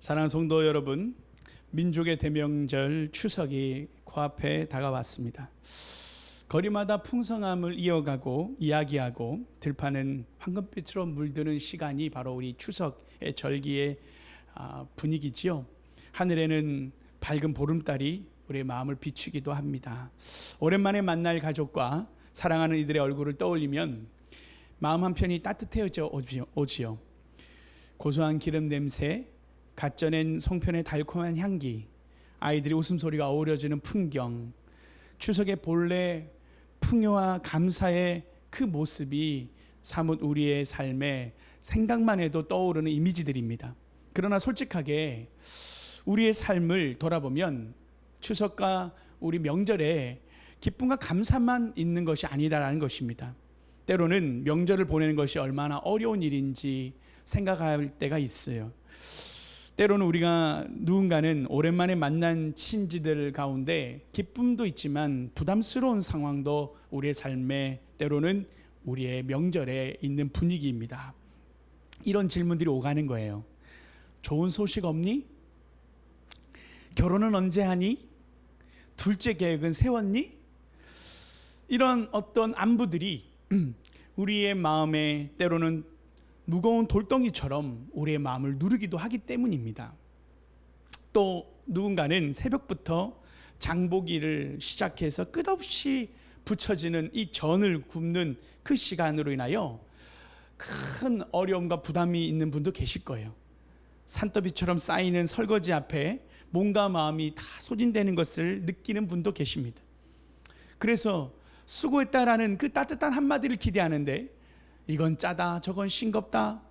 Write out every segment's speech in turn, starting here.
사랑하는 성도 여러분, 민족의 대명절 추석이 코앞에 다가왔습니다. 거리마다 풍성함을 이어가고 이야기하고 들판은 황금빛으로 물드는 시간이 바로 우리 추석의 절기의 분위기지요. 하늘에는 밝은 보름달이 우리의 마음을 비추기도 합니다. 오랜만에 만날 가족과 사랑하는 이들의 얼굴을 떠올리면 마음 한편이 따뜻해져 오지요. 고소한 기름 냄새, 갓 쪄낸 송편의 달콤한 향기, 아이들의 웃음소리가 어우러지는 풍경, 추석의 본래 풍요와 감사의 그 모습이 사뭇 우리의 삶에 생각만 해도 떠오르는 이미지들입니다. 그러나 솔직하게 우리의 삶을 돌아보면 추석과 우리 명절에 기쁨과 감사만 있는 것이 아니다라는 것입니다. 때로는 명절을 보내는 것이 얼마나 어려운 일인지 생각할 때가 있어요. 때로는 우리가 누군가는 오랜만에 만난 친지들 가운데 기쁨도 있지만 부담스러운 상황도 우리의 삶에 때로는 우리의 명절에 있는 분위기입니다. 이런 질문들이 오가는 거예요. 좋은 소식 없니? 결혼은 언제 하니? 둘째 계획은 세웠니? 이런 어떤 안부들이 우리의 마음에 때로는 무거운 돌덩이처럼 우리의 마음을 누르기도 하기 때문입니다. 또 누군가는 새벽부터 장보기를 시작해서 끝없이 붙여지는 이 전을 굽는 그 시간으로 인하여 큰 어려움과 부담이 있는 분도 계실 거예요. 산더미처럼 쌓이는 설거지 앞에 몸과 마음이 다 소진되는 것을 느끼는 분도 계십니다. 그래서 수고했다라는 그 따뜻한 한마디를 기대하는데 이건 짜다, 저건 싱겁다,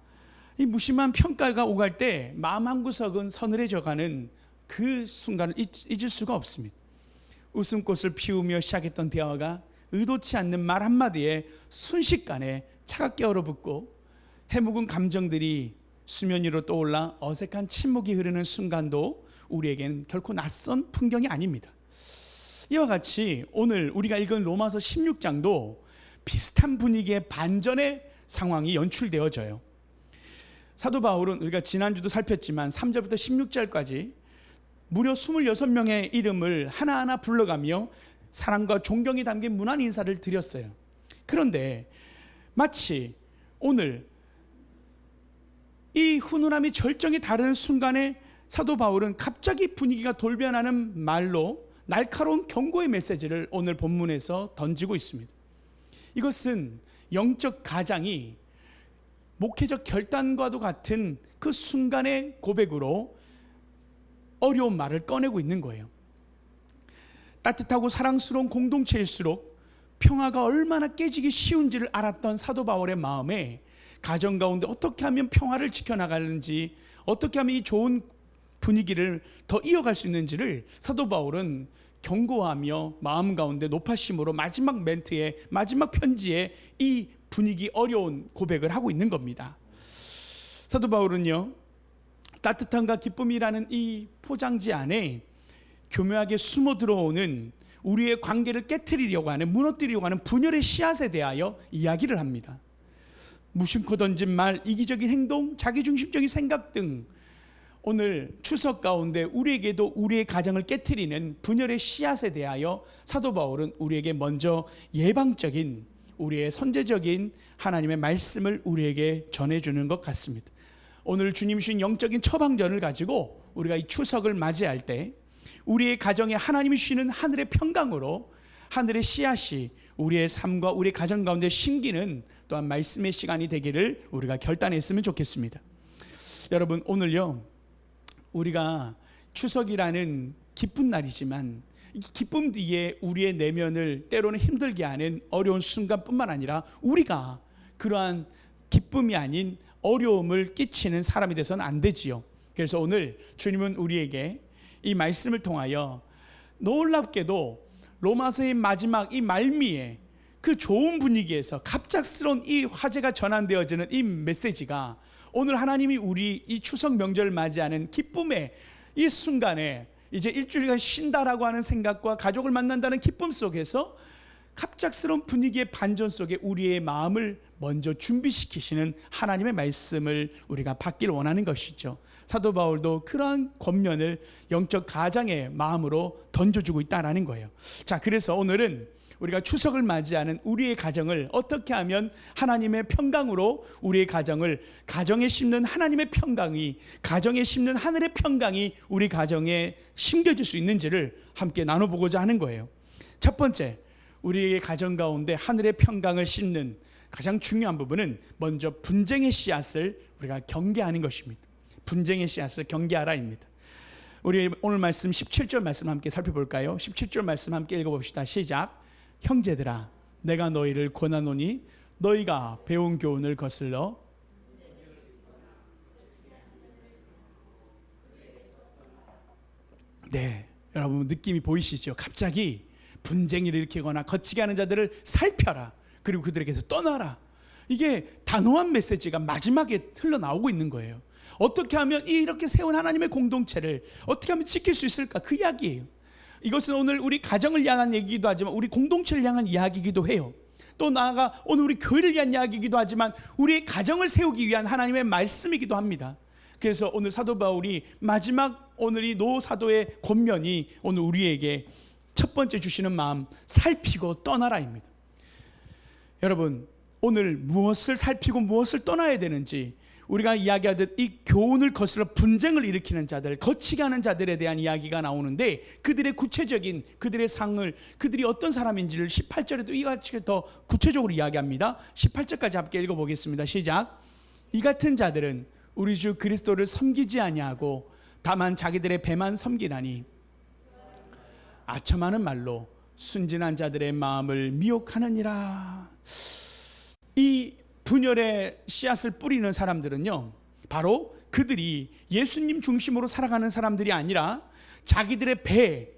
이 무심한 평가가 오갈 때 마음 한구석은 서늘해져가는 그 순간을 잊을 수가 없습니다. 웃음꽃을 피우며 시작했던 대화가 의도치 않는 말 한마디에 순식간에 차갑게 얼어붙고 해묵은 감정들이 수면 위로 떠올라 어색한 침묵이 흐르는 순간도 우리에게는 결코 낯선 풍경이 아닙니다. 이와 같이 오늘 우리가 읽은 로마서 16장도 비슷한 분위기의 반전의 상황이 연출되어져요. 사도 바울은 우리가 지난주도 살폈지만 3절부터 16절까지 무려 26명의 이름을 하나하나 불러가며 사랑과 존경이 담긴 문안 인사를 드렸어요. 그런데 마치 오늘 이 훈훈함이 절정에 다르는 순간에 사도 바울은 갑자기 분위기가 돌변하는 말로 날카로운 경고의 메시지를 오늘 본문에서 던지고 있습니다. 이것은 영적 가장이 목회적 결단과도 같은 그 순간의 고백으로 어려운 말을 꺼내고 있는 거예요. 따뜻하고 사랑스러운 공동체일수록 평화가 얼마나 깨지기 쉬운지를 알았던 사도 바울의 마음에 가정 가운데 어떻게 하면 평화를 지켜나가는지, 어떻게 하면 이 좋은 분위기를 더 이어갈 수 있는지를 사도 바울은 경고하며 마음 가운데 높아심으로 마지막 멘트에, 마지막 편지에 이 분위기 어려운 고백을 하고 있는 겁니다. 사도 바울은요, 따뜻함과 기쁨이라는 이 포장지 안에 교묘하게 숨어 들어오는 우리의 관계를 깨트리려고 하는, 무너뜨리려고 하는 분열의 씨앗에 대하여 이야기를 합니다. 무심코 던진 말, 이기적인 행동, 자기중심적인 생각 등 오늘 추석 가운데 우리에게도 우리의 가정을 깨트리는 분열의 씨앗에 대하여 사도 바울은 우리에게 먼저 예방적인, 우리의 선제적인 하나님의 말씀을 우리에게 전해주는 것 같습니다. 오늘 주님 주신 영적인 처방전을 가지고 우리가 이 추석을 맞이할 때 우리의 가정에 하나님이 주시는 하늘의 평강으로 하늘의 씨앗이 우리의 삶과 우리의 가정 가운데 심기는 또한 말씀의 시간이 되기를 우리가 결단했으면 좋겠습니다. 여러분, 오늘요, 우리가 추석이라는 기쁜 날이지만 이 기쁨 뒤에 우리의 내면을 때로는 힘들게 하는 어려운 순간뿐만 아니라 우리가 그러한 기쁨이 아닌 어려움을 끼치는 사람이 돼서는 안 되지요. 그래서 오늘 주님은 우리에게 이 말씀을 통하여 놀랍게도 로마서의 마지막 이 말미에 그 좋은 분위기에서 갑작스러운 이 화제가 전환되어지는 이 메시지가 오늘 하나님이 우리 이 추석 명절을 맞이하는 기쁨의 이 순간에 이제 일주일간 쉰다라고 하는 생각과 가족을 만난다는 기쁨 속에서 갑작스러운 분위기의 반전 속에 우리의 마음을 먼저 준비시키시는 하나님의 말씀을 우리가 받길 원하는 것이죠. 사도 바울도 그러한 권면을 영적 가장의 마음으로 던져주고 있다라는 거예요. 자, 그래서 오늘은 우리가 추석을 맞이하는 우리의 가정을 어떻게 하면 하나님의 평강으로 우리의 가정을, 가정에 심는 하나님의 평강이, 가정에 심는 하늘의 평강이 우리 가정에 심겨질 수 있는지를 함께 나눠보고자 하는 거예요. 첫 번째, 우리의 가정 가운데 하늘의 평강을 심는 가장 중요한 부분은 먼저 분쟁의 씨앗을 우리가 경계하는 것입니다. 분쟁의 씨앗을 경계하라입니다. 우리 오늘 말씀 17절 말씀 함께 살펴볼까요? 17절 말씀 함께 읽어봅시다. 시작. 형제들아, 내가 너희를 권하노니 너희가 배운 교훈을 거슬러 네, 여러분 느낌이 보이시죠? 갑자기 분쟁을 일으키거나 거치게 하는 자들을 살펴라, 그리고 그들에게서 떠나라. 이게 단호한 메시지가 마지막에 흘러나오고 있는 거예요. 어떻게 하면 이렇게 세운 하나님의 공동체를 어떻게 하면 지킬 수 있을까? 그 이야기예요. 이것은 오늘 우리 가정을 향한 얘기이기도 하지만 우리 공동체를 향한 이야기이기도 해요. 또 나아가 오늘 우리 교회를 위한 이야기이기도 하지만 우리의 가정을 세우기 위한 하나님의 말씀이기도 합니다. 그래서 오늘 사도 바울이 마지막 오늘 이 노 사도의 권면이 오늘 우리에게 첫 번째 주시는 마음, 살피고 떠나라입니다. 여러분, 오늘 무엇을 살피고 무엇을 떠나야 되는지, 우리가 이야기하듯 이 교훈을 거슬러 분쟁을 일으키는 자들, 거치게 하는 자들에 대한 이야기가 나오는데, 그들의 구체적인 그들의 상을, 그들이 어떤 사람인지를 18절에도 이같이 더 구체적으로 이야기합니다. 18절까지 함께 읽어보겠습니다. 시작. 이 같은 자들은 우리 주 그리스도를 섬기지 아니하고 다만 자기들의 배만 섬기나니 아첨하는 말로 순진한 자들의 마음을 미혹하느니라. 이 분열의 씨앗을 뿌리는 사람들은요, 바로 그들이 예수님 중심으로 살아가는 사람들이 아니라 자기들의 배,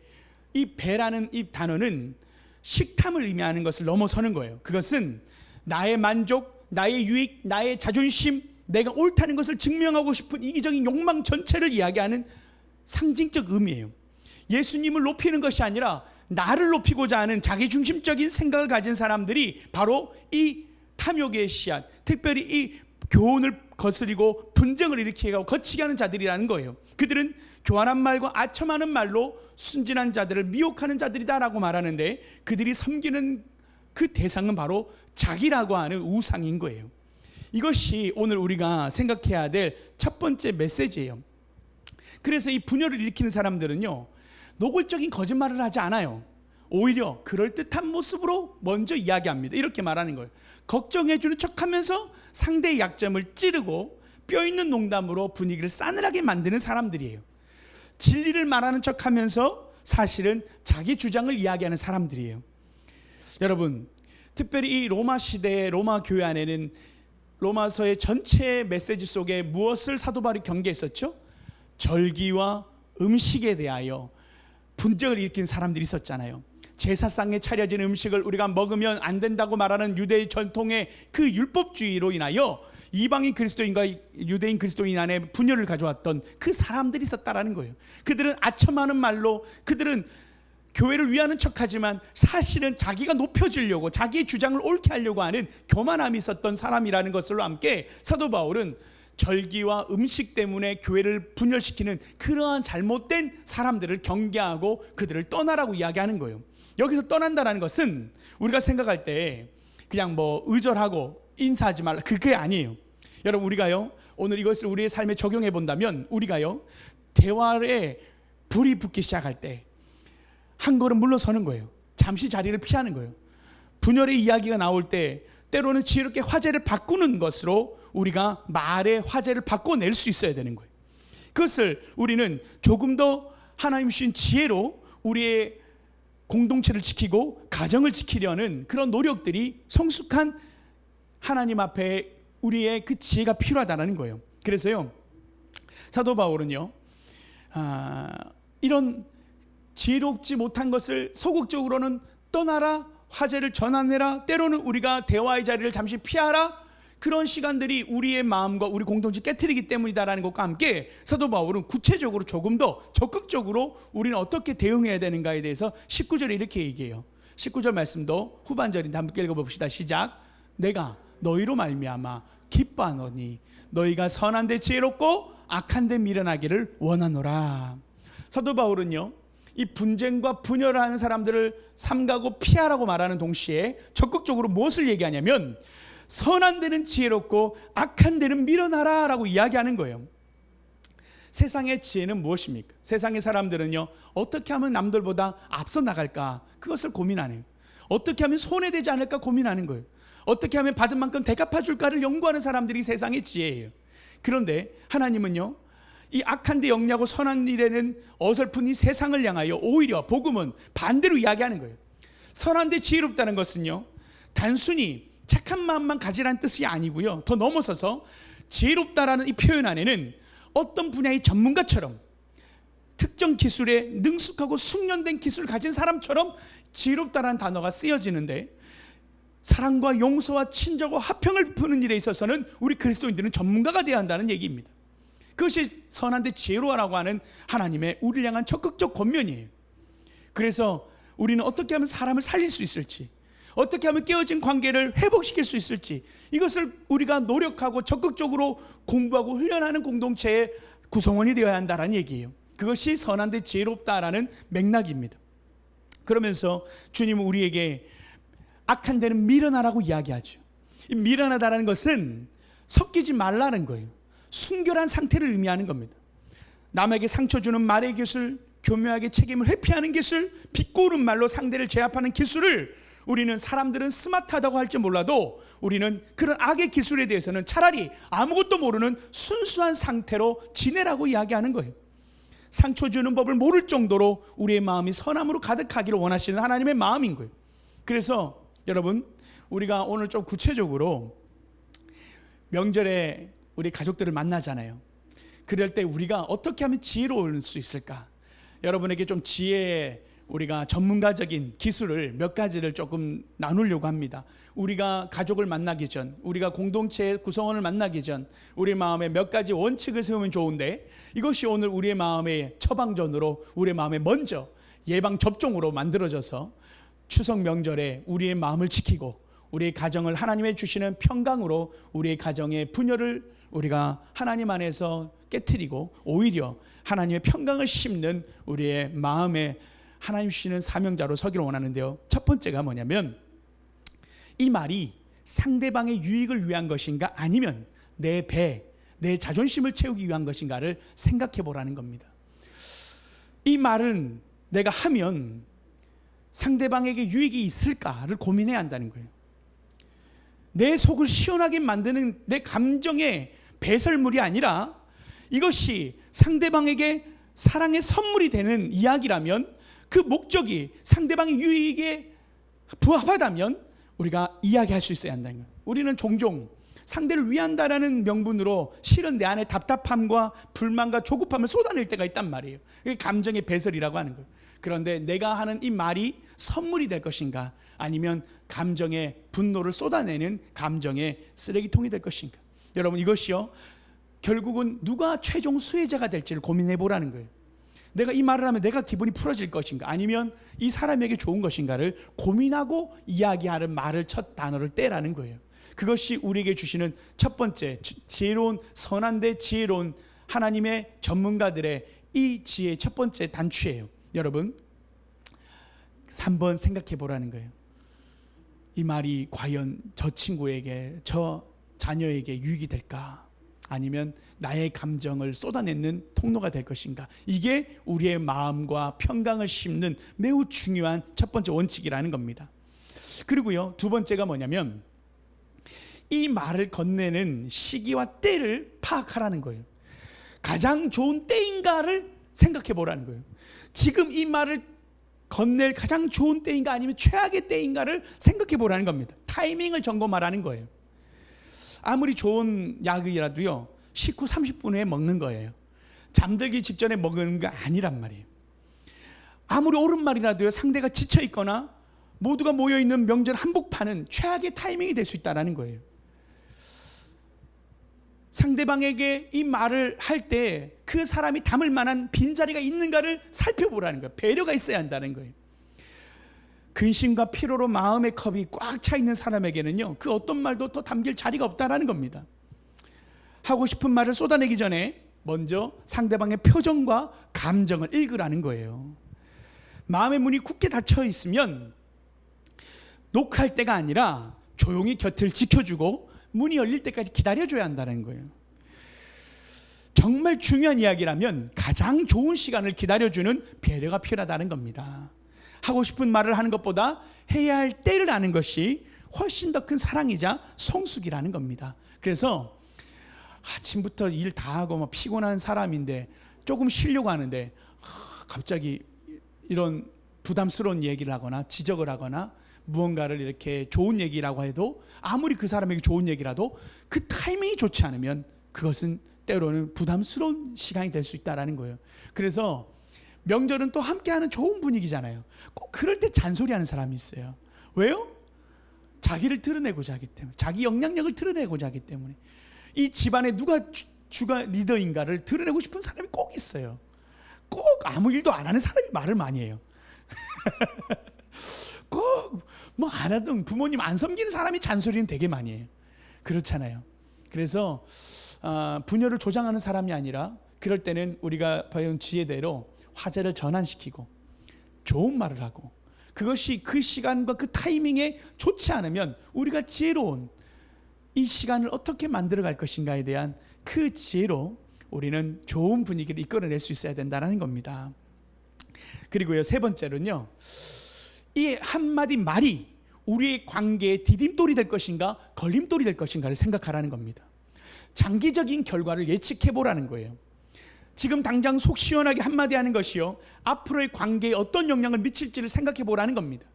이 배라는 이 단어는 식탐을 의미하는 것을 넘어서는 거예요. 그것은 나의 만족, 나의 유익, 나의 자존심, 내가 옳다는 것을 증명하고 싶은 이기적인 욕망 전체를 이야기하는 상징적 의미예요. 예수님을 높이는 것이 아니라 나를 높이고자 하는 자기중심적인 생각을 가진 사람들이 바로 이 탐욕의 씨앗, 특별히 이 교훈을 거스리고 분쟁을 일으키고 거치게 하는 자들이라는 거예요. 그들은 교활한 말과 아첨하는 말로 순진한 자들을 미혹하는 자들이다라고 말하는데, 그들이 섬기는 그 대상은 바로 자기라고 하는 우상인 거예요. 이것이 오늘 우리가 생각해야 될 첫 번째 메시지예요. 그래서 이 분열을 일으키는 사람들은요, 노골적인 거짓말을 하지 않아요. 오히려 그럴듯한 모습으로 먼저 이야기합니다. 이렇게 말하는 거예요. 걱정해주는 척하면서 상대의 약점을 찌르고 뼈있는 농담으로 분위기를 싸늘하게 만드는 사람들이에요. 진리를 말하는 척하면서 사실은 자기 주장을 이야기하는 사람들이에요. 여러분, 특별히 이 로마 시대의 로마 교회 안에는 로마서의 전체 메시지 속에 무엇을 사도 바울이 경계했었죠? 절기와 음식에 대하여 분쟁을 일으킨 사람들이 있었잖아요. 제사상에 차려진 음식을 우리가 먹으면 안 된다고 말하는 유대의 전통의 그 율법주의로 인하여 이방인 그리스도인과 유대인 그리스도인 안에 분열을 가져왔던 그 사람들이 있었다라는 거예요. 그들은 아첨하는 말로, 그들은 교회를 위하는 척하지만 사실은 자기가 높여지려고, 자기의 주장을 옳게 하려고 하는 교만함이 있었던 사람이라는 것으로 함께 사도 바울은 절기와 음식 때문에 교회를 분열시키는 그러한 잘못된 사람들을 경계하고 그들을 떠나라고 이야기하는 거예요. 여기서 떠난다는 것은 우리가 생각할 때 그냥 뭐 의절하고 인사하지 말라, 그게 아니에요. 여러분, 우리가요, 오늘 이것을 우리의 삶에 적용해 본다면, 우리가요, 대화에 불이 붙기 시작할 때 한 걸음 물러서는 거예요. 잠시 자리를 피하는 거예요. 분열의 이야기가 나올 때 때로는 지혜롭게 화제를 바꾸는 것으로 우리가 말의 화제를 바꿔낼 수 있어야 되는 거예요. 그것을 우리는 조금 더 하나님 주신 지혜로 우리의 공동체를 지키고 가정을 지키려는 그런 노력들이 성숙한 하나님 앞에 우리의 그 지혜가 필요하다는 거예요. 그래서요, 사도 바울은요, 이런 지혜롭지 못한 것을 소극적으로는 떠나라, 화제를 전환해라, 때로는 우리가 대화의 자리를 잠시 피하라, 그런 시간들이 우리의 마음과 우리 공동체 깨트리기 때문이다라는 것과 함께 사도 바울은 구체적으로 조금 더 적극적으로 우리는 어떻게 대응해야 되는가에 대해서 19절에 이렇게 얘기해요. 19절 말씀도 후반절인데 함께 읽어봅시다. 시작. 내가 너희로 말미암아 기뻐하노니 너희가 선한데 지혜롭고 악한 데 미련하기를 원하노라. 사도 바울은요, 이 분쟁과 분열을 하는 사람들을 삼가고 피하라고 말하는 동시에 적극적으로 무엇을 얘기하냐면 선한 데는 지혜롭고 악한 데는 미련하라 라고 이야기하는 거예요. 세상의 지혜는 무엇입니까? 세상의 사람들은요, 어떻게 하면 남들보다 앞서 나갈까, 그것을 고민하네요. 어떻게 하면 손해되지 않을까 고민하는 거예요. 어떻게 하면 받은 만큼 대갚아 줄까를 연구하는 사람들이 세상의 지혜예요. 그런데 하나님은요, 이 악한 데 영리하고 선한 일에는 어설픈 이 세상을 향하여 오히려 복음은 반대로 이야기하는 거예요. 선한 데 지혜롭다는 것은요, 단순히 착한 마음만 가지라는 뜻이 아니고요, 더 넘어서서 지혜롭다라는 이 표현 안에는 어떤 분야의 전문가처럼 특정 기술에 능숙하고 숙련된 기술을 가진 사람처럼 지혜롭다라는 단어가 쓰여지는데, 사랑과 용서와 친절과 화평을 베푸는 일에 있어서는 우리 그리스도인들은 전문가가 되어야 한다는 얘기입니다. 그것이 선한데 지혜로워라고 하는 하나님의 우리를 향한 적극적 권면이에요. 그래서 우리는 어떻게 하면 사람을 살릴 수 있을지, 어떻게 하면 깨어진 관계를 회복시킬 수 있을지, 이것을 우리가 노력하고 적극적으로 공부하고 훈련하는 공동체의 구성원이 되어야 한다는 얘기예요. 그것이 선한데 지혜롭다라는 맥락입니다. 그러면서 주님은 우리에게 악한 데는 미련하라고 이야기하죠. 미련하다라는 것은 섞이지 말라는 거예요. 순결한 상태를 의미하는 겁니다. 남에게 상처 주는 말의 기술, 교묘하게 책임을 회피하는 기술, 비꼬는 말로 상대를 제압하는 기술을 우리는, 사람들은 스마트하다고 할지 몰라도 우리는 그런 악의 기술에 대해서는 차라리 아무것도 모르는 순수한 상태로 지내라고 이야기하는 거예요. 상처 주는 법을 모를 정도로 우리의 마음이 선함으로 가득하기를 원하시는 하나님의 마음인 거예요. 그래서 여러분, 우리가 오늘 좀 구체적으로 명절에 우리 가족들을 만나잖아요. 그럴 때 우리가 어떻게 하면 지혜로울 수 있을까? 여러분에게 좀 지혜의 우리가 전문가적인 기술을 몇 가지를 조금 나누려고 합니다. 우리가 가족을 만나기 전, 우리가 공동체 구성원을 만나기 전 우리 마음에 몇 가지 원칙을 세우면 좋은데, 이것이 오늘 우리의 마음의 처방전으로, 우리의 마음에 먼저 예방 접종으로 만들어져서 추석 명절에 우리의 마음을 지키고 우리의 가정을 하나님의 주시는 평강으로 우리의 가정의 분열을 우리가 하나님 안에서 깨트리고 오히려 하나님의 평강을 심는 우리의 마음에 하나님 주시는 사명자로 서기를 원하는데요, 첫 번째가 뭐냐면, 이 말이 상대방의 유익을 위한 것인가 아니면 내 배, 내 자존심을 채우기 위한 것인가를 생각해 보라는 겁니다. 이 말은 내가 하면 상대방에게 유익이 있을까를 고민해야 한다는 거예요. 내 속을 시원하게 만드는 내 감정의 배설물이 아니라 이것이 상대방에게 사랑의 선물이 되는 이야기라면, 그 목적이 상대방의 유익에 부합하다면 우리가 이야기할 수 있어야 한다는 거예요. 우리는 종종 상대를 위한다라는 명분으로 실은 내 안에 답답함과 불만과 조급함을 쏟아낼 때가 있단 말이에요. 그게 감정의 배설이라고 하는 거예요. 그런데 내가 하는 이 말이 선물이 될 것인가, 아니면 감정의 분노를 쏟아내는 감정의 쓰레기통이 될 것인가. 여러분, 이것이요, 결국은 누가 최종 수혜자가 될지를 고민해 보라는 거예요. 내가 이 말을 하면 내가 기분이 풀어질 것인가, 아니면 이 사람에게 좋은 것인가를 고민하고 이야기하는 말을, 첫 단어를 떼라는 거예요. 그것이 우리에게 주시는 첫 번째 지혜로운, 선한데 지혜로운 하나님의 전문가들의 이 지혜의 첫 번째 단추예요. 여러분, 한번 생각해 보라는 거예요. 이 말이 과연 저 친구에게, 저 자녀에게 유익이 될까, 아니면 나의 감정을 쏟아내는 통로가 될 것인가. 이게 우리의 마음과 평강을 심는 매우 중요한 첫 번째 원칙이라는 겁니다. 그리고요, 두 번째가 뭐냐면, 이 말을 건네는 시기와 때를 파악하라는 거예요. 가장 좋은 때인가를 생각해 보라는 거예요. 지금 이 말을 건넬 가장 좋은 때인가, 아니면 최악의 때인가를 생각해 보라는 겁니다. 타이밍을 점검하라는 거예요. 아무리 좋은 약이라도요, 식후 30분 후에 먹는 거예요. 잠들기 직전에 먹는 게 아니란 말이에요. 아무리 옳은 말이라도요, 상대가 지쳐 있거나 모두가 모여 있는 명절 한복판은 최악의 타이밍이 될 수 있다는 거예요. 상대방에게 이 말을 할 때 그 사람이 담을 만한 빈자리가 있는가를 살펴보라는 거예요. 배려가 있어야 한다는 거예요. 근심과 피로로 마음의 컵이 꽉 차 있는 사람에게는요, 그 어떤 말도 더 담길 자리가 없다는 겁니다. 하고 싶은 말을 쏟아내기 전에 먼저 상대방의 표정과 감정을 읽으라는 거예요. 마음의 문이 굳게 닫혀 있으면 녹화할 때가 아니라 조용히 곁을 지켜주고 문이 열릴 때까지 기다려줘야 한다는 거예요. 정말 중요한 이야기라면 가장 좋은 시간을 기다려주는 배려가 필요하다는 겁니다. 하고 싶은 말을 하는 것보다 해야 할 때를 아는 것이 훨씬 더 큰 사랑이자 성숙이라는 겁니다. 그래서 아침부터 일 다 하고 막 피곤한 사람인데 조금 쉬려고 하는데 갑자기 이런 부담스러운 얘기를 하거나 지적을 하거나 무언가를 이렇게 좋은 얘기라고 해도 아무리 그 사람에게 좋은 얘기라도 그 타이밍이 좋지 않으면 그것은 때로는 부담스러운 시간이 될 수 있다는 거예요. 그래서 명절은 또 함께하는 좋은 분위기잖아요. 꼭 그럴 때 잔소리하는 사람이 있어요. 왜요? 자기를 드러내고자 하기 때문에, 자기 영향력을 드러내고자 하기 때문에. 이 집안에 누가 주가 리더인가를 드러내고 싶은 사람이 꼭 있어요. 꼭 아무 일도 안 하는 사람이 말을 많이 해요. 꼭 뭐 안 하던 부모님 안 섬기는 사람이 잔소리는 되게 많이 해요. 그렇잖아요. 그래서 분열을 조장하는 사람이 아니라 그럴 때는 우리가 배운 지혜대로 화제를 전환시키고 좋은 말을 하고, 그것이 그 시간과 그 타이밍에 좋지 않으면 우리가 지혜로운 이 시간을 어떻게 만들어갈 것인가에 대한 그 지혜로 우리는 좋은 분위기를 이끌어낼 수 있어야 된다는 겁니다. 그리고요, 세 번째로는요, 이 한마디 말이 우리의 관계의 디딤돌이 될 것인가 걸림돌이 될 것인가를 생각하라는 겁니다. 장기적인 결과를 예측해 보라는 거예요. 지금 당장 속 시원하게 한마디 하는 것이요, 앞으로의 관계에 어떤 영향을 미칠지를 생각해 보라는 겁니다.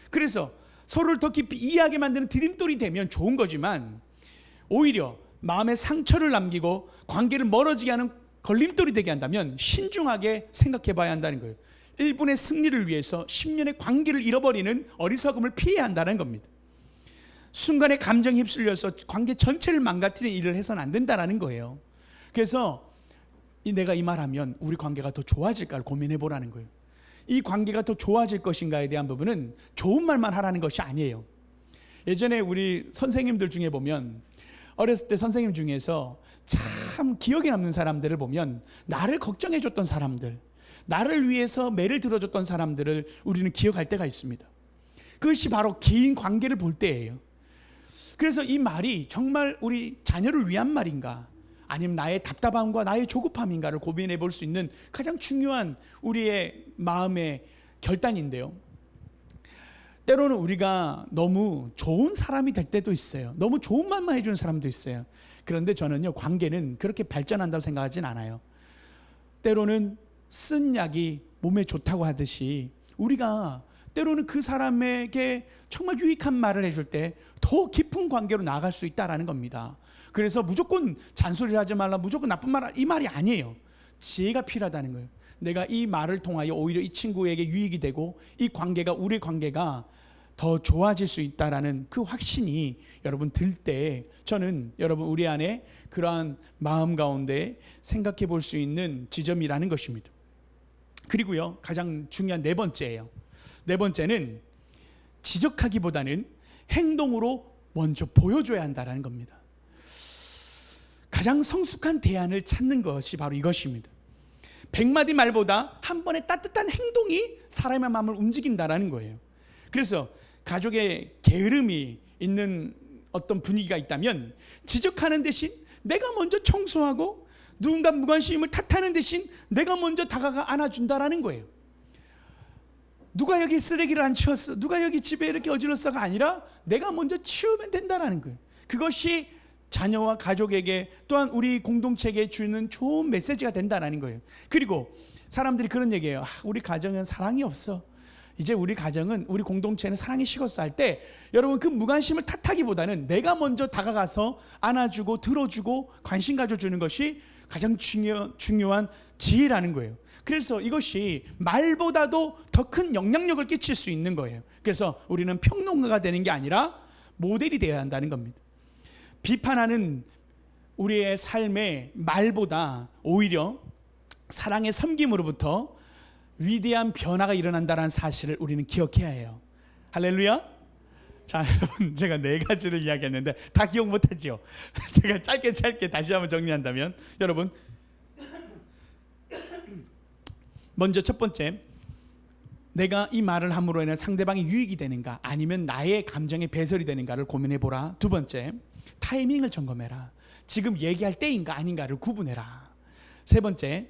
그래서 서로를 더 깊이 이해하게 만드는 디딤돌이 되면 좋은 거지만 오히려 마음에 상처를 남기고 관계를 멀어지게 하는 걸림돌이 되게 한다면 신중하게 생각해 봐야 한다는 거예요. 1분의 승리를 위해서 10년의 관계를 잃어버리는 어리석음을 피해야 한다는 겁니다. 순간의 감정에 휩쓸려서 관계 전체를 망가뜨리는 일을 해서는 안 된다는 거예요. 그래서 내가 이 말하면 우리 관계가 더 좋아질까를 고민해 보라는 거예요. 이 관계가 더 좋아질 것인가에 대한 부분은 좋은 말만 하라는 것이 아니에요. 예전에 우리 선생님들 중에 보면, 어렸을 때 선생님 중에서 참 기억에 남는 사람들을 보면 나를 걱정해 줬던 사람들, 나를 위해서 매를 들어줬던 사람들을 우리는 기억할 때가 있습니다. 그것이 바로 긴 관계를 볼 때예요. 그래서 이 말이 정말 우리 자녀를 위한 말인가, 아니면 나의 답답함과 나의 조급함인가를 고민해 볼 수 있는 가장 중요한 우리의 마음의 결단인데요. 때로는 우리가 너무 좋은 사람이 될 때도 있어요. 너무 좋은 말만 해주는 사람도 있어요. 그런데 저는요, 관계는 그렇게 발전한다고 생각하진 않아요. 때로는 쓴 약이 몸에 좋다고 하듯이 우리가 때로는 그 사람에게 정말 유익한 말을 해줄 때 더 깊은 관계로 나아갈 수 있다는 겁니다. 그래서 무조건 잔소리를 하지 말라, 무조건 나쁜 말, 이 말이 아니에요. 지혜가 필요하다는 거예요. 내가 이 말을 통하여 오히려 이 친구에게 유익이 되고 이 관계가, 우리의 관계가 더 좋아질 수 있다라는 그 확신이 여러분 들 때, 저는 여러분 우리 안에 그러한 마음 가운데 생각해 볼 수 있는 지점이라는 것입니다. 그리고요, 가장 중요한 네 번째예요. 네 번째는 지적하기보다는 행동으로 먼저 보여줘야 한다는 겁니다. 가장 성숙한 대안을 찾는 것이 바로 이것입니다. 100마디 말보다 한 번의 따뜻한 행동이 사람의 마음을 움직인다는 거예요. 그래서 가족의 게으름이 있는 어떤 분위기가 있다면 지적하는 대신 내가 먼저 청소하고 누군가 무관심을 탓하는 대신 내가 먼저 다가가 안아준다는 거예요. 누가 여기 쓰레기를 안 치웠어, 누가 여기 집에 이렇게 어질렀어가 아니라 내가 먼저 치우면 된다는 거예요. 그것이 자녀와 가족에게, 또한 우리 공동체에게 주는 좋은 메시지가 된다는 거예요. 그리고 사람들이 그런 얘기해요. 우리 가정은 사랑이 없어, 이제 우리 가정은, 우리 공동체는 사랑이 식었어 할 때, 여러분 그 무관심을 탓하기보다는 내가 먼저 다가가서 안아주고 들어주고 관심 가져주는 것이 가장 중요한 지혜라는 거예요. 그래서 이것이 말보다도 더 큰 영향력을 끼칠 수 있는 거예요. 그래서 우리는 평론가가 되는 게 아니라 모델이 되어야 한다는 겁니다. 비판하는 우리의 삶의 말보다 오히려 사랑의 섬김으로부터 위대한 변화가 일어난다는 사실을 우리는 기억해야 해요. 할렐루야. 자, 여러분, 제가 네 가지를 이야기했는데 다 기억 못하지요. 제가 짧게 다시 한번 정리한다면, 여러분, 먼저 첫 번째, 내가 이 말을 함으로 인해 상대방이 유익이 되는가 아니면 나의 감정에 배설이 되는가를 고민해보라. 두 번째, 타이밍을 점검해라. 지금 얘기할 때인가 아닌가를 구분해라. 세 번째,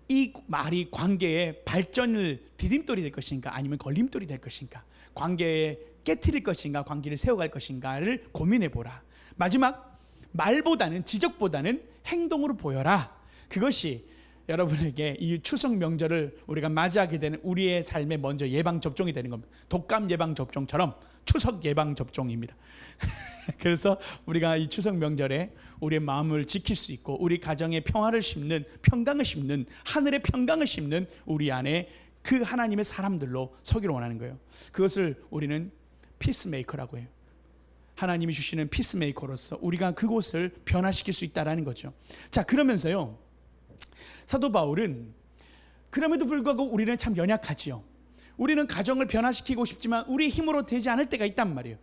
이 말이 관계의 발전을 디딤돌이 될 것인가 아니면 걸림돌이 될 것인가, 관계에 깨트릴 것인가 관계를 세워갈 것인가를 고민해보라. 마지막, 말보다는 지적보다는 행동으로 보여라. 그것이 여러분에게 이 추석 명절을 우리가 맞이하게 되는 우리의 삶에 먼저 예방접종이 되는 겁니다. 독감 예방접종처럼 추석 예방접종입니다. 그래서 우리가 이 추석 명절에 우리의 마음을 지킬 수 있고 우리 가정의 평화를 심는, 평강을 심는, 하늘의 평강을 심는 우리 안에 그 하나님의 사람들로 서기를 원하는 거예요. 그것을 우리는 피스메이커라고 해요. 하나님이 주시는 피스메이커로서 우리가 그곳을 변화시킬 수 있다는 거죠. 자, 그러면서요, 사도 바울은 그럼에도 불구하고 우리는 참 연약하지요. 우리는 가정을 변화시키고 싶지만 우리의 힘으로 되지 않을 때가 있단 말이에요.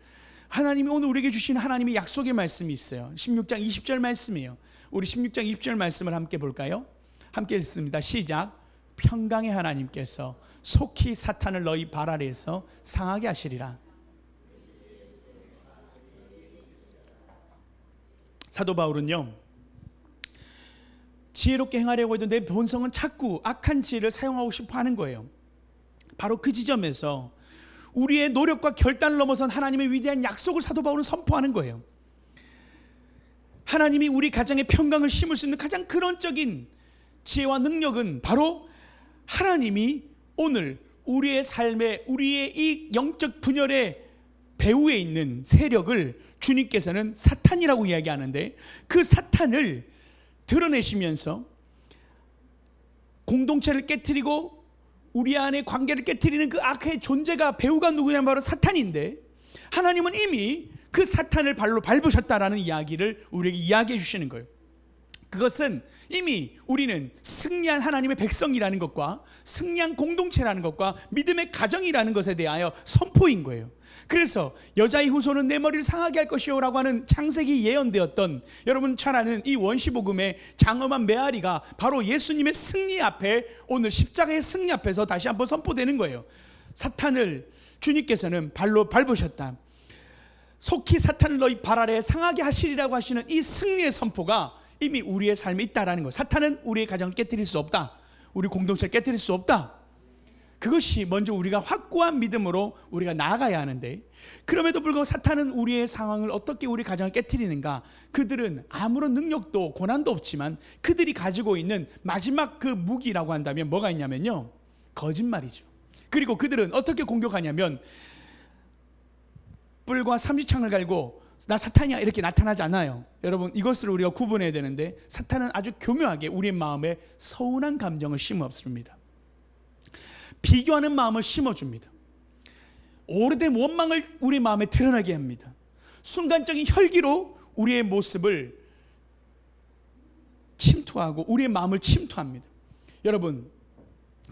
하나님이 오늘 우리에게 주신 하나님의 약속의 말씀이 있어요. 16장 20절 말씀이에요. 우리 16장 20절 말씀을 함께 볼까요? 함께 읽습니다. 시작. 평강의 하나님께서 속히 사탄을 너희 발 아래에서 상하게 하시리라. 사도 바울은요, 지혜롭게 행하려고 해도 내 본성은 자꾸 악한 지혜를 사용하고 싶어 하는 거예요. 바로 그 지점에서 우리의 노력과 결단을 넘어선 하나님의 위대한 약속을 사도 바울은 선포하는 거예요. 하나님이 우리 가정에 평강을 심을 수 있는 가장 근원적인 지혜와 능력은 바로 하나님이 오늘 우리의 삶에, 우리의 이 영적 분열의 배후에 있는 세력을 주님께서는 사탄이라고 이야기하는데, 그 사탄을 드러내시면서 공동체를 깨트리고 우리 안에 관계를 깨트리는 그 악의 존재가, 배후가 누구냐면 바로 사탄인데, 하나님은 이미 그 사탄을 발로 밟으셨다라는 이야기를 우리에게 이야기해 주시는 거예요. 그것은 이미 우리는 승리한 하나님의 백성이라는 것과 승리한 공동체라는 것과 믿음의 가정이라는 것에 대하여 선포인 거예요. 그래서 여자의 후손은 내 머리를 상하게 할 것이요 라고 하는 창세기 예언되었던, 여러분 잘 아는 이 원시복음의 장엄한 메아리가 바로 예수님의 승리 앞에, 오늘 십자가의 승리 앞에서 다시 한번 선포되는 거예요. 사탄을 주님께서는 발로 밟으셨다. 속히 사탄을 너희 발 아래에 상하게 하시리라고 하시는 이 승리의 선포가 이미 우리의 삶에 있다라는 것. 사탄은 우리의 가정을 깨트릴 수 없다. 우리 공동체를 깨트릴 수 없다. 그것이 먼저 우리가 확고한 믿음으로 우리가 나아가야 하는데, 그럼에도 불구하고 사탄은 우리의 상황을 어떻게 우리 가정을 깨트리는가? 그들은 아무런 능력도 고난도 없지만 그들이 가지고 있는 마지막 그 무기라고 한다면 뭐가 있냐면요, 거짓말이죠. 그리고 그들은 어떻게 공격하냐면 뿔과 삼지창을 갈고 나 사탄이야 이렇게 나타나지 않아요. 여러분, 이것을 우리가 구분해야 되는데, 사탄은 아주 교묘하게 우리의 마음에 서운한 감정을 심어엎습니다. 비교하는 마음을 심어줍니다. 오래된 원망을 우리 마음에 드러나게 합니다. 순간적인 혈기로 우리의 모습을 침투하고 우리의 마음을 침투합니다. 여러분,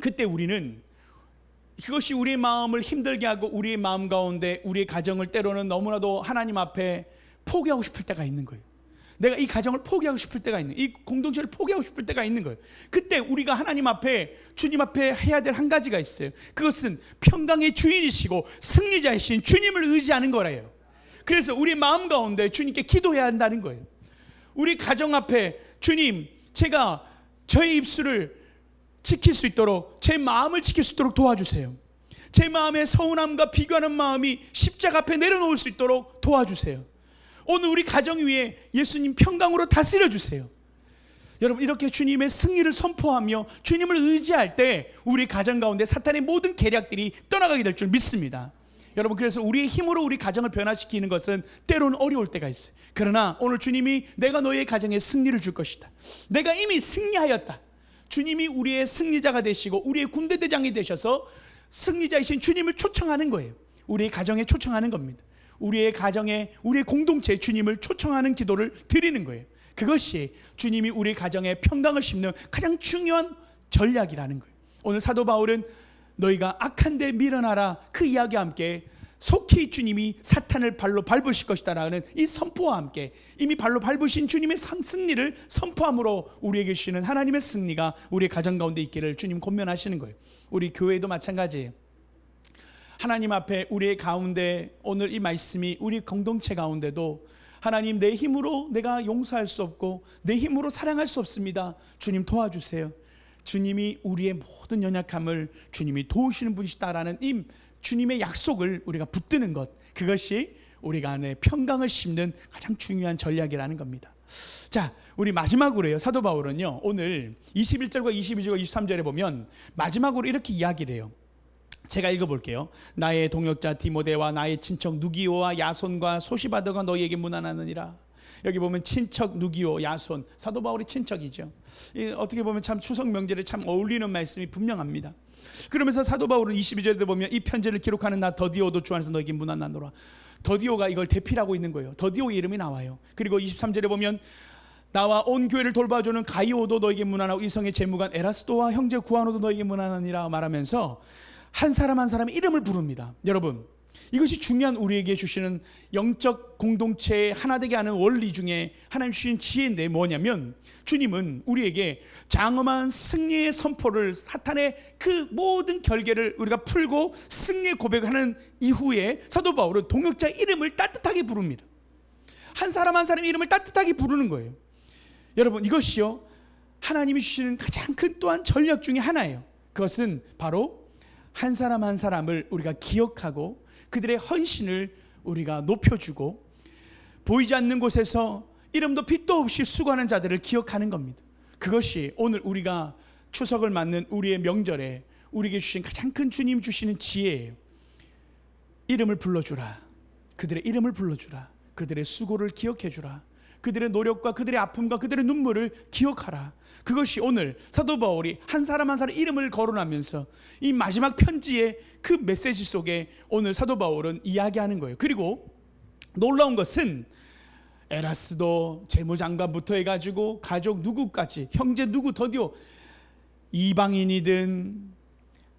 그때 우리는 그것이 우리의 마음을 힘들게 하고 우리의 마음 가운데 우리의 가정을 때로는 너무나도 하나님 앞에 포기하고 싶을 때가 있는 거예요. 내가 이 가정을 포기하고 싶을 때가 있는, 이 공동체를 포기하고 싶을 때가 있는 거예요. 그때 우리가 하나님 앞에, 주님 앞에 해야 될 한 가지가 있어요. 그것은 평강의 주인이시고 승리자이신 주님을 의지하는 거래요. 그래서 우리 마음 가운데 주님께 기도해야 한다는 거예요. 우리 가정 앞에, 주님, 제가 저의 입술을 지킬 수 있도록, 제 마음을 지킬 수 있도록 도와주세요. 제 마음의 서운함과 비교하는 마음이 십자가 앞에 내려놓을 수 있도록 도와주세요. 오늘 우리 가정 위에 예수님 평강으로 다스려 주세요. 여러분, 이렇게 주님의 승리를 선포하며 주님을 의지할 때 우리 가정 가운데 사탄의 모든 계략들이 떠나가게 될 줄 믿습니다. 여러분, 그래서 우리의 힘으로 우리 가정을 변화시키는 것은 때로는 어려울 때가 있어요. 그러나 오늘 주님이 내가 너의 가정에 승리를 줄 것이다, 내가 이미 승리하였다, 주님이 우리의 승리자가 되시고 우리의 군대대장이 되셔서 승리자이신 주님을 초청하는 거예요. 우리의 가정에 초청하는 겁니다. 우리의 가정에, 우리의 공동체에 주님을 초청하는 기도를 드리는 거예요. 그것이 주님이 우리 가정에 평강을 심는 가장 중요한 전략이라는 거예요. 오늘 사도 바울은 너희가 악한 데 밀어나라, 그 이야기와 함께 속히 주님이 사탄을 발로 밟으실 것이다라는 이 선포와 함께 이미 발로 밟으신 주님의 승리를 선포함으로 우리에게 주시는 하나님의 승리가 우리의 가정 가운데 있기를 주님 권면하시는 거예요. 우리 교회도 마찬가지예요. 하나님 앞에 우리의 가운데 오늘 이 말씀이 우리 공동체 가운데도 하나님, 내 힘으로 내가 용서할 수 없고 내 힘으로 사랑할 수 없습니다. 주님 도와주세요. 주님이 우리의 모든 연약함을 주님이 도우시는 분이시다라는 이 주님의 약속을 우리가 붙드는 것, 그것이 우리가 안에 평강을 심는 가장 중요한 전략이라는 겁니다. 자, 우리 마지막으로요, 사도 바울은요 오늘 21절과 22절과 23절에 보면 마지막으로 이렇게 이야기를 해요. 제가 읽어볼게요. 나의 동역자 디모데와 나의 친척 누기오와 야손과 소시바더가 너희에게 문안하느니라. 여기 보면 친척 누기오, 야손, 사도 바울의 친척이죠. 어떻게 보면 참 추석 명절에 참 어울리는 말씀이 분명합니다. 그러면서 사도 바울은 22절에 보면 이 편지를 기록하는 나 더디오도 주 안에서 너에게 문안하노라. 더디오가 이걸 대필하고 있는 거예요. 더디오의 이름이 나와요. 그리고 23절에 보면 나와 온 교회를 돌봐주는 가이오도 너에게 문안하고 이성의 재무관 에라스도와 형제 구하노도 너에게 문안하니라 말하면서 한 사람 한 사람의 이름을 부릅니다. 여러분, 이것이 중요한 우리에게 주시는 영적 공동체의 하나 되게 하는 원리 중에 하나님 주신 지혜인데 뭐냐면, 주님은 우리에게 장엄한 승리의 선포를, 사탄의 그 모든 결계를 우리가 풀고 승리의 고백하는 이후에 사도 바울은 동역자의 이름을 따뜻하게 부릅니다. 한 사람 한 사람의 이름을 따뜻하게 부르는 거예요. 여러분, 이것이요 하나님이 주시는 가장 큰 또한 전략 중에 하나예요. 그것은 바로 한 사람 한 사람을 우리가 기억하고 그들의 헌신을 우리가 높여주고 보이지 않는 곳에서 이름도 빛도 없이 수고하는 자들을 기억하는 겁니다. 그것이 오늘 우리가 추석을 맞는 우리의 명절에 우리에게 주신 가장 큰 주님 주시는 지혜예요. 이름을 불러주라. 그들의 이름을 불러주라. 그들의 수고를 기억해주라. 그들의 노력과 그들의 아픔과 그들의 눈물을 기억하라. 그것이 오늘 사도 바울이 한 사람 한 사람 이름을 거론하면서 이 마지막 편지의 그 메시지 속에 오늘 사도 바울은 이야기하는 거예요. 그리고 놀라운 것은 에라스도 재무장관부터 해가지고 가족 누구까지, 형제 누구 더디오, 이방인이든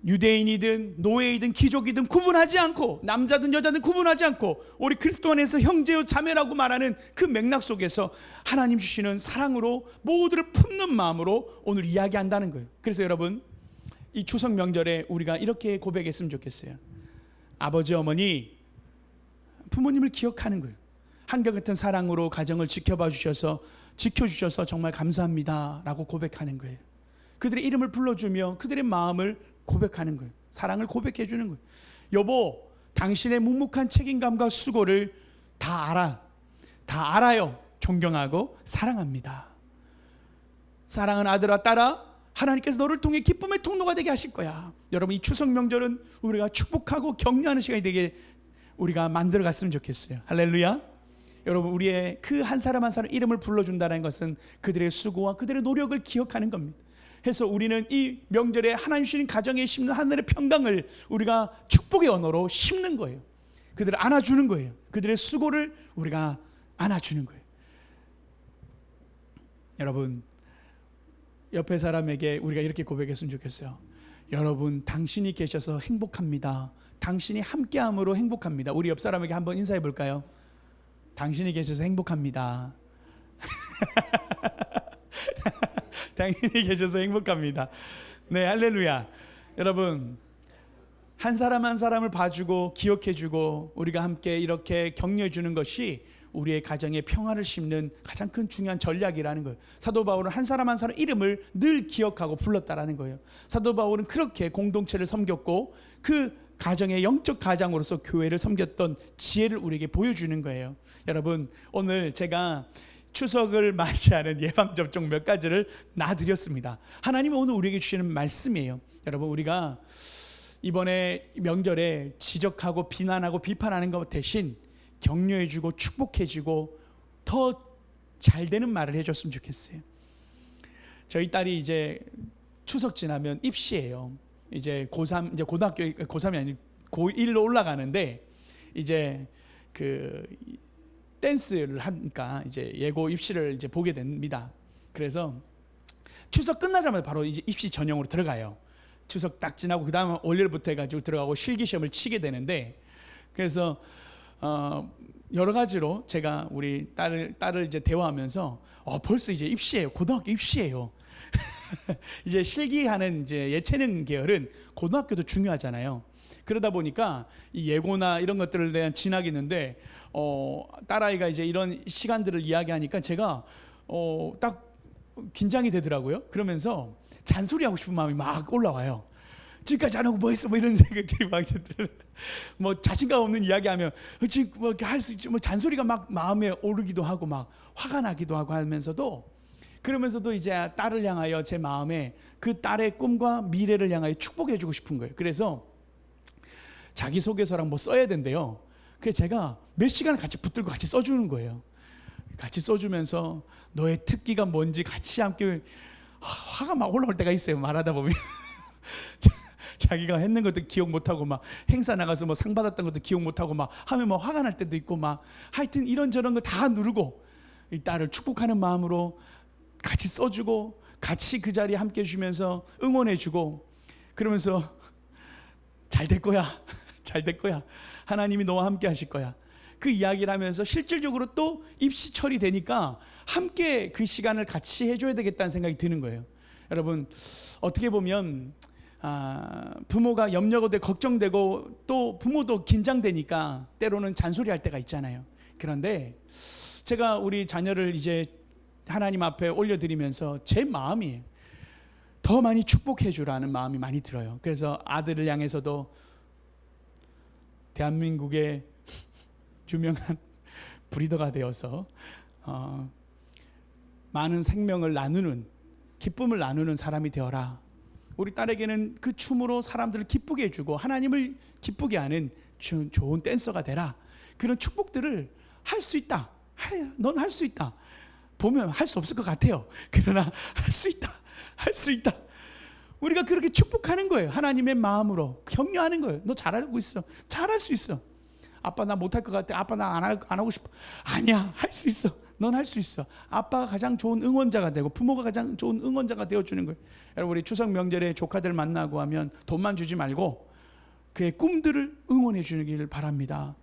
유대인이든 노예이든 귀족이든 구분하지 않고, 남자든 여자든 구분하지 않고 우리 그리스도 안에서 형제요 자매라고 말하는 그 맥락 속에서 하나님 주시는 사랑으로 모두를 품는 마음으로 오늘 이야기한다는 거예요. 그래서 여러분, 이 추석 명절에 우리가 이렇게 고백했으면 좋겠어요. 아버지 어머니 부모님을 기억하는 거예요. 한결같은 사랑으로 가정을 지켜주셔서 정말 감사합니다 라고 고백하는 거예요. 그들의 이름을 불러주며 그들의 마음을 고백하는 거예요. 사랑을 고백해 주는 거예요. 여보, 당신의 묵묵한 책임감과 수고를 다 알아요. 존경하고 사랑합니다. 사랑하는 아들아 딸아, 하나님께서 너를 통해 기쁨의 통로가 되게 하실 거야. 여러분, 이 추석 명절은 우리가 축복하고 격려하는 시간이 되게 우리가 만들어 갔으면 좋겠어요. 할렐루야. 여러분, 우리의 그 한 사람 한 사람 이름을 불러준다는 것은 그들의 수고와 그들의 노력을 기억하는 겁니다. 해서 우리는 이 명절에 하나님 주신 가정에 심는 하늘의 평강을 우리가 축복의 언어로 심는 거예요. 그들을 안아주는 거예요. 그들의 수고를 우리가 안아주는 거예요. 여러분, 옆에 사람에게 우리가 이렇게 고백했으면 좋겠어요. 여러분, 당신이 계셔서 행복합니다. 당신이 함께함으로 행복합니다. 우리 옆 사람에게 한번 인사해 볼까요? 당신이 계셔서 행복합니다. 당신이 계셔서 행복합니다. 네, 할렐루야. 여러분, 한 사람 한 사람을 봐주고 기억해주고 우리가 함께 이렇게 격려해주는 것이 우리의 가정에 평화를 심는 가장 큰 중요한 전략이라는 거예요. 사도 바울은 한 사람 한 사람 이름을 늘 기억하고 불렀다라는 거예요. 사도 바울은 그렇게 공동체를 섬겼고 그 가정의 영적 가장으로서 교회를 섬겼던 지혜를 우리에게 보여주는 거예요. 여러분, 오늘 제가 추석을 맞이하는 예방접종 몇 가지를 놔드렸습니다. 하나님이 오늘 우리에게 주시는 말씀이에요. 여러분, 우리가 이번에 명절에 지적하고 비난하고 비판하는 것 대신 격려해주고 축복해주고 더 잘 되는 말을 해줬으면 좋겠어요. 저희 딸이 이제 추석 지나면 입시예요. 이제 고3, 이제 고등학교, 고3이 아니고 고1로 올라가는데 이제 그 댄스를 하니까 이제 예고 입시를 이제 보게 됩니다. 그래서 추석 끝나자마자 바로 이제 입시 전형으로 들어가요. 추석 딱 지나고 그 다음 월요일부터 해가지고 들어가고 실기 시험을 치게 되는데, 그래서 여러 가지로 제가 우리 딸을 이제 대화하면서 벌써 이제 입시예요. 고등학교 입시예요. 이제 실기하는 이제 예체능 계열은 고등학교도 중요하잖아요. 그러다 보니까 이 예고나 이런 것들에 대한 진학이 있는데 딸아이가 이제 이런 시간들을 이야기하니까 제가 딱 긴장이 되더라고요. 그러면서 잔소리하고 싶은 마음이 막 올라와요. 지금까지 안 하고 뭐 했어? 뭐 이런 생각들이 막 뭐 자신감 없는 이야기하면 지금 뭐 할 수 있지 뭐 잔소리가 막 마음에 오르기도 하고 막 화가 나기도 하고 하면서도 그러면서도 이제 딸을 향하여 제 마음에 그 딸의 꿈과 미래를 향하여 축복해주고 싶은 거예요. 그래서 자기소개서랑 뭐 써야 된대요. 그래서 제가 몇 시간을 같이 붙들고 같이 써주는 거예요. 같이 써주면서 너의 특기가 뭔지 같이 함께 화가 막 올라올 때가 있어요. 말하다 보면 자기가 했는 것도 기억 못하고 막 행사 나가서 뭐 상 받았던 것도 기억 못하고 막 하면 뭐 화가 날 때도 있고 막 하여튼 이런저런 거 다 누르고 이 딸을 축복하는 마음으로 같이 써주고 같이 그 자리에 함께 해주면서 응원해주고 그러면서 잘 될 거야. 잘 될 거야. 하나님이 너와 함께 하실 거야. 그 이야기를 하면서 실질적으로 또 입시철이 되니까 함께 그 시간을 같이 해줘야 되겠다는 생각이 드는 거예요. 여러분 어떻게 보면 부모가 염려가 되고 걱정되고 또 부모도 긴장되니까 때로는 잔소리할 때가 있잖아요. 그런데 제가 우리 자녀를 이제 하나님 앞에 올려드리면서 제 마음이 더 많이 축복해 주라는 마음이 많이 들어요. 그래서 아들을 향해서도 대한민국의 유명한 브리더가 되어서 많은 생명을 나누는 기쁨을 나누는 사람이 되어라. 우리 딸에게는 그 춤으로 사람들을 기쁘게 해주고 하나님을 기쁘게 하는 좋은 댄서가 되라. 그런 축복들을 할 수 있다. 넌 할 수 있다. 보면 할 수 없을 것 같아요. 그러나 할 수 있다. 할 수 있다. 우리가 그렇게 축복하는 거예요. 하나님의 마음으로 격려하는 거예요. 너 잘하고 있어. 잘할 수 있어. 아빠 나 못할 것 같아. 아빠 나 안 하고 싶어. 아니야. 할 수 있어. 넌 할 수 있어. 아빠가 가장 좋은 응원자가 되고 부모가 가장 좋은 응원자가 되어주는 거예요. 여러분 우리 추석 명절에 조카들 만나고 하면 돈만 주지 말고 그의 꿈들을 응원해 주길 바랍니다.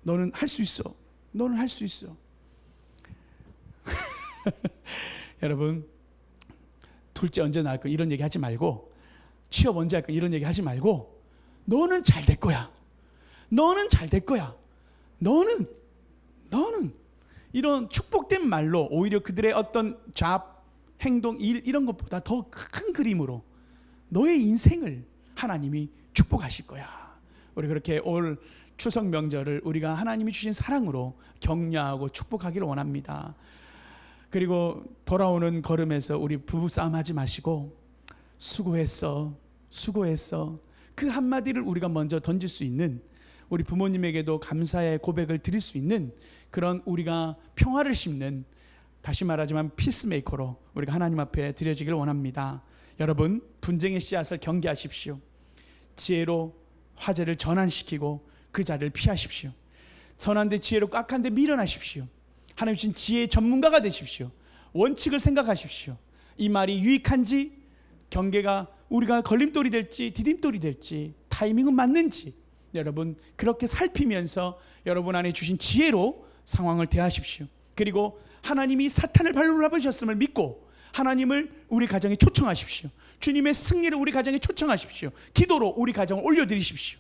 너는 할 수 있어. 너는 할 수 있어. 여러분 둘째 언제 낳을 거 이런 얘기 하지 말고 취업 언제 할 거 이런 얘기 하지 말고 너는 잘 될 거야. 너는 잘 될 거야. 너는 이런 축복된 말로 오히려 그들의 어떤 잡, 행동, 일 이런 것보다 더 큰 그림으로 너의 인생을 하나님이 축복하실 거야. 우리 그렇게 올 추석 명절을 우리가 하나님이 주신 사랑으로 격려하고 축복하기를 원합니다. 그리고 돌아오는 걸음에서 우리 부부싸움 하지 마시고 수고했어 그 한마디를 우리가 먼저 던질 수 있는 우리 부모님에게도 감사의 고백을 드릴 수 있는 그런 우리가 평화를 심는 다시 말하지만 피스메이커로 우리가 하나님 앞에 드려지길 원합니다. 여러분 분쟁의 씨앗을 경계하십시오. 지혜로 화제를 전환시키고 그 자리를 피하십시오. 선한데 지혜로 악한데 밀어나십시오. 하나님 주신 지혜의 전문가가 되십시오. 원칙을 생각하십시오. 이 말이 유익한지 경계가 우리가 걸림돌이 될지 디딤돌이 될지 타이밍은 맞는지 여러분 그렇게 살피면서 여러분 안에 주신 지혜로 상황을 대하십시오. 그리고 하나님이 사탄을 발로 잡으셨음을 믿고 하나님을 우리 가정에 초청하십시오. 주님의 승리를 우리 가정에 초청하십시오. 기도로 우리 가정을 올려드리십시오.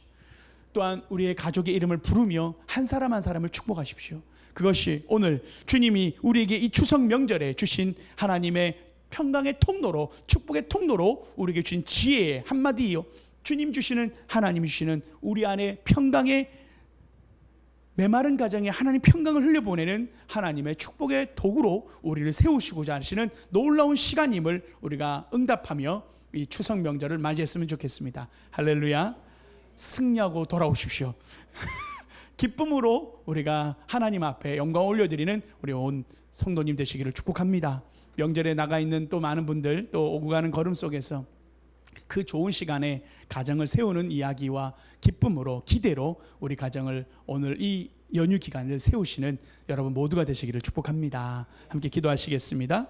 또한 우리의 가족의 이름을 부르며 한 사람 한 사람을 축복하십시오. 그것이 오늘 주님이 우리에게 이 추석 명절에 주신 하나님의 평강의 통로로 축복의 통로로 우리에게 주신 지혜의 한마디요. 주님 주시는 하나님 주시는 우리 안에 평강의 메마른 가정에 하나님 평강을 흘려보내는 하나님의 축복의 도구로 우리를 세우시고자 하시는 놀라운 시간임을 우리가 응답하며 이 추석 명절을 맞이했으면 좋겠습니다. 할렐루야. 승리하고 돌아오십시오. 기쁨으로 우리가 하나님 앞에 영광을 올려드리는 우리 온 성도님 되시기를 축복합니다. 명절에 나가 있는 또 많은 분들 또 오고 가는 걸음 속에서 그 좋은 시간에 가정을 세우는 이야기와 기쁨으로 기대로 우리 가정을 오늘 이 연휴 기간을 세우시는 여러분 모두가 되시기를 축복합니다. 함께 기도하시겠습니다.